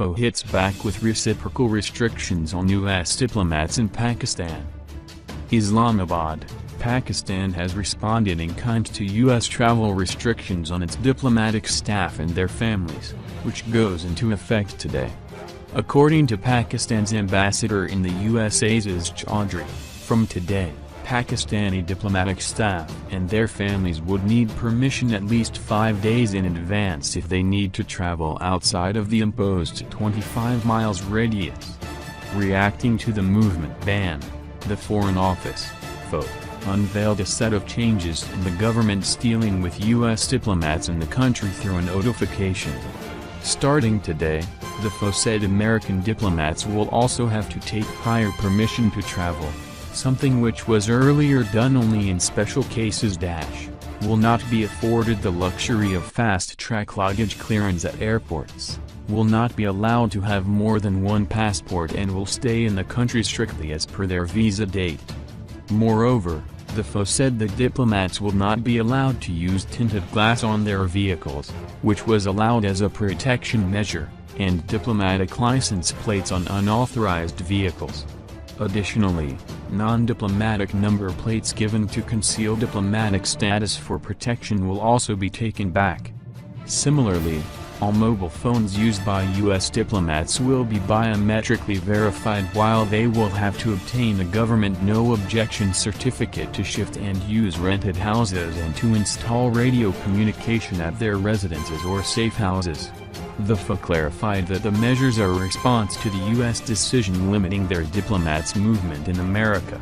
UFO hits back with reciprocal restrictions on U.S. diplomats in Pakistan. Islamabad, Pakistan has responded in kind to U.S. travel restrictions on its diplomatic staff and their families, which goes into effect today. According to Pakistan's ambassador in the U.S. Aziz Chaudhry, from today, Pakistani diplomatic staff and their families would need permission at least 5 days in advance if they need to travel outside of the imposed 25 miles radius. Reacting to the movement ban, the Foreign Office, FO, unveiled a set of changes in the government's dealing with U.S. diplomats in the country through a notification. Starting today, the FO said American diplomats will also have to take prior permission to travel, something which was earlier done only in special cases. Will not be afforded the luxury of fast-track luggage clearance at airports, will not be allowed to have more than one passport, and will stay in the country strictly as per their visa date. Moreover, the FO said the diplomats will not be allowed to use tinted glass on their vehicles, which was allowed as a protection measure, and diplomatic license plates on unauthorized vehicles. Additionally, non-diplomatic number plates given to conceal diplomatic status for protection will also be taken back. Similarly, all mobile phones used by U.S. diplomats will be biometrically verified, while they will have to obtain a government no-objection certificate to shift and use rented houses and to install radio communication at their residences or safe houses. The FO clarified that the measures are a response to the U.S. decision limiting their diplomats' movement in America.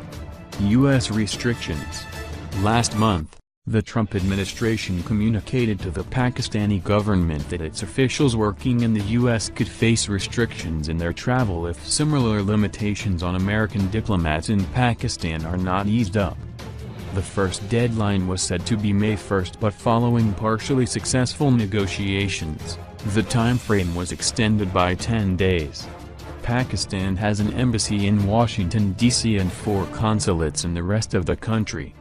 U.S. restrictions. Last month, the Trump administration communicated to the Pakistani government that its officials working in the U.S. could face restrictions in their travel if similar limitations on American diplomats in Pakistan are not eased up. The first deadline was said to be May 1st, but following partially successful negotiations, the timeframe was extended by 10 days. Pakistan has an embassy in Washington, D.C. and 4 consulates in the rest of the country.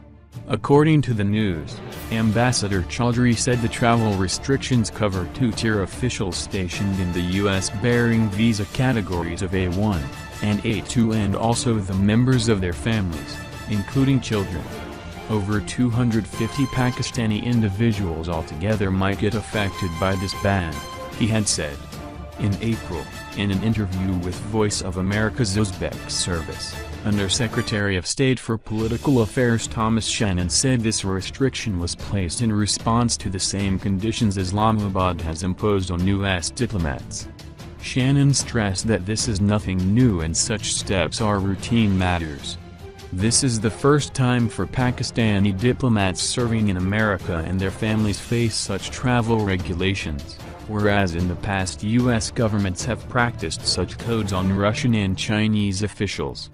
According to the news, Ambassador Chaudhry said the travel restrictions cover 2-tier officials stationed in the U.S. bearing visa categories of A1 and A2 and also the members of their families, including children. Over 250 Pakistani individuals altogether might get affected by this ban, he had said. In April, in an interview with Voice of America's Uzbek service, Undersecretary of State for Political Affairs Thomas Shannon said this restriction was placed in response to the same conditions Islamabad has imposed on U.S. diplomats. Shannon stressed that this is nothing new and such steps are routine matters. This is the first time for Pakistani diplomats serving in America and their families face such travel regulations, whereas in the past U.S. governments have practiced such codes on Russian and Chinese officials.